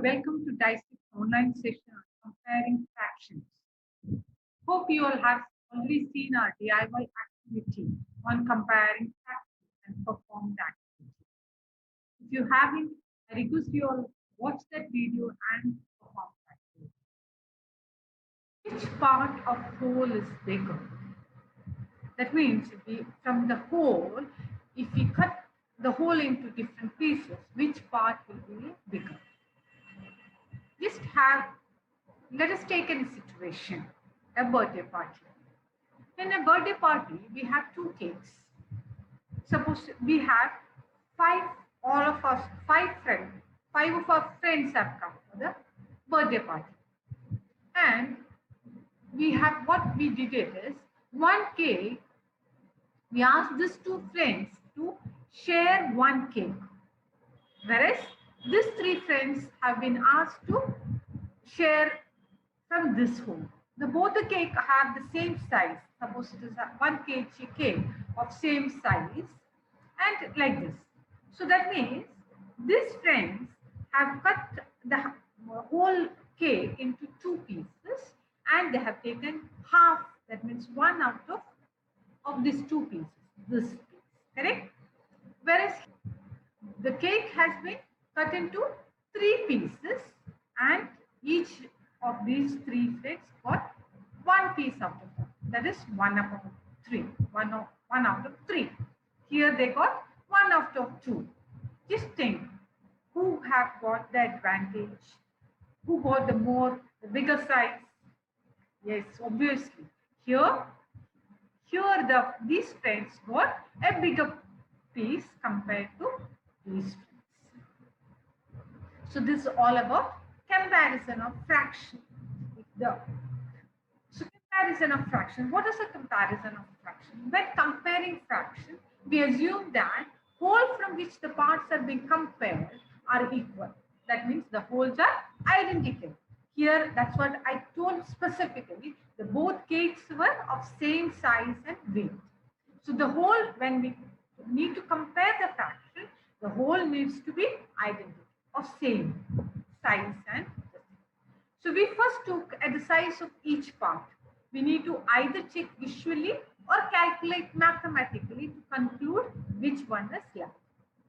welcome to Dissect online session on comparing fractions. Hope you all have already seen our DIY activity on comparing fractions and performed activity. If you haven't, I request you all watch that video and perform that activity. Which part of whole is bigger? That means from the whole, if we cut the whole into different pieces, which part will be bigger? Let us take a situation, a birthday party. In a birthday party, we have two cakes. Suppose we have five of our friends have come for the birthday party. And what we did is, one cake, we asked these two friends to share one cake. Whereas these three friends have been asked to share from this whole. Both the cake have the same size. Suppose it is a 1 kg cake of same size and like this. So that means these friends have cut the whole cake into two pieces and they have taken half. That means one out of these two pieces. This piece, correct? Whereas the cake has been cut into three pieces and each of these three friends got one piece out of them. That is 1 out of 3. 1 out of 3. Here they got 1 out of 2. Just think, who have got the advantage? Who got the bigger size? Yes, obviously. These friends got a bigger piece compared to these friends. So this is all about comparison of fraction. So comparison of fraction. What is a comparison of fraction? When comparing fraction, we assume that whole from which the parts are being compared are equal. That means the wholes are identical. Here, that's what I told specifically. Both cakes were of same size and weight. So the whole, when we need to compare the fraction, the whole needs to be identical, of same size and weight. So we first took at the size of each part. We need to either check visually or calculate mathematically to conclude which one is large.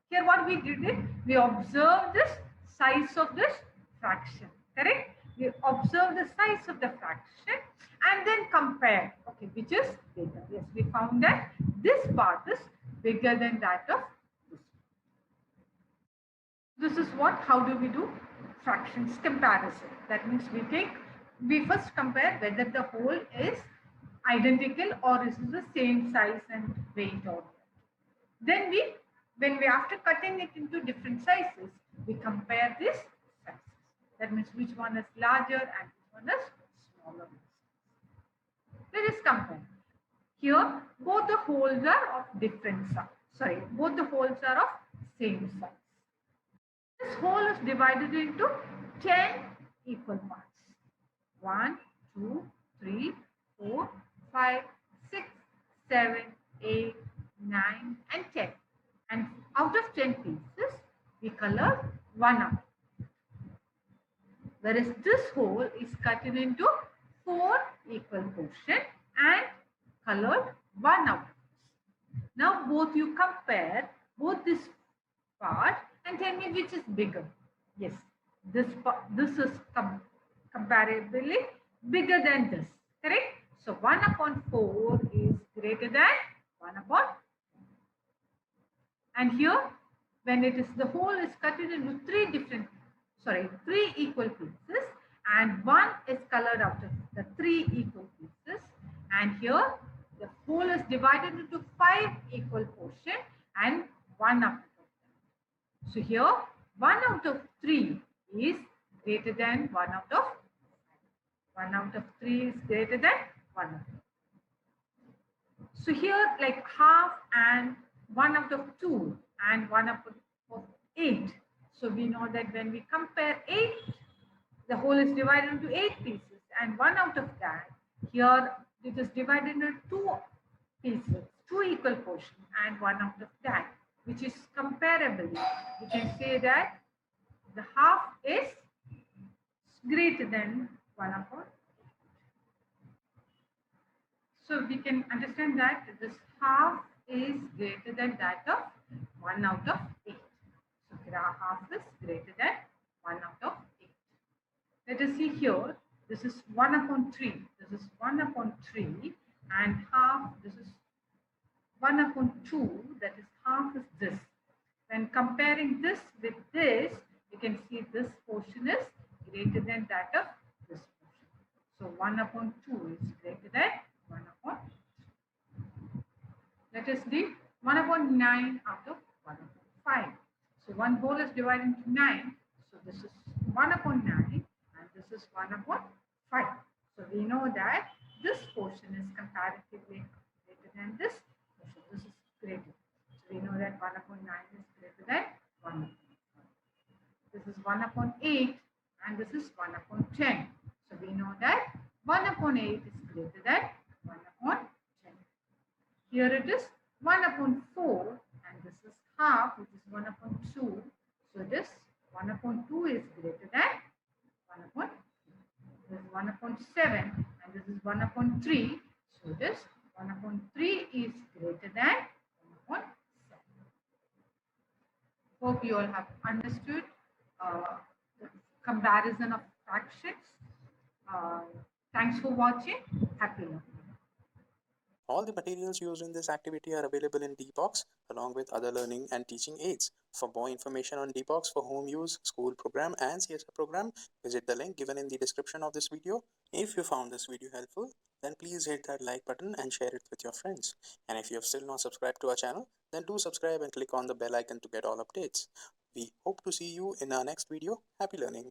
Here what we did is, we observed this size of this fraction, correct? We observed the size of the fraction and then compare, okay, which is bigger. Yes, we found that this part is bigger than that of this. This is how do we do fractions comparison. That means we first compare whether the whole is identical or is the same size and weight or not. Then after cutting it into different sizes, we compare this sizes. That means which one is larger and which one is smaller. Let us compare. Here, both the holes are of different size. Both the holes are of same size. This whole is divided into 10 equal parts. 1, 2, 3, 4, 5, 6, 7, 8, 9, and 10. And out of 10 pieces, we color 1 out. Whereas this whole is cut into 4 equal portions and colored 1 out. Now both you compare both this part and tell me which is bigger. Yes, this is comparably bigger than this, correct? So 1 upon 4 is greater than 1 upon 4. And here, when the whole is cut into three equal pieces and 1 is colored after the 3 equal pieces, and here the whole is divided into 5 equal portions and 1 after that. So here 1 out of 3 is greater than 1 out of 5. 1 out of 3 is greater than 1 out of 5. So here like half and 1 out of 2 and 1 out of 8. So we know that when we compare 8, the whole is divided into 8 pieces and 1 out of that, here it is divided into 2 pieces, 2 equal portions and 1 out of that, which is comparable. We can say that the half is greater than 1 upon. So we can understand that this half is greater than that of 1 out of 8. So half is greater than 1 out of 8. Let us see here. This is 1 upon 3. This is 1 upon 3 and half. This is 1 upon 2. That is half is this. When comparing this with this, you can see this portion is greater than that of this portion. So 1 upon 2 is greater than 1 upon. Let us read 1 upon 9 out of 1 upon 5. So 1 whole is divided into 9. So this is 1 upon 9 and this is 1 upon 5. So we know that this portion is comparatively greater than this portion. This is greater. So we know that 1 upon 9 is greater than 1 upon 5. This is 1 upon 8 and this is 1 upon 10. So we know that 1 upon 8 is greater than 1 upon 10. Here it is 1 upon 4 and this is half, which is 1 upon 2. So this 1 upon 2 is greater than 1 upon 2. This is 1 upon 7 and this is 1 upon 3. So this 1 upon 3 is greater than 1 upon 7. Hope you all have understood the comparison of fractions. Thanks for watching. Happy learning. All the materials used in this activity are available in DBox along with other learning and teaching aids. For more information on DBox for home use, school program and CSR program, visit the link given in the description of this video. If you found this video helpful, then please hit that like button and share it with your friends. And if you have still not subscribed to our channel, then do subscribe and click on the bell icon to get all updates. We hope to see you in our next video. Happy learning!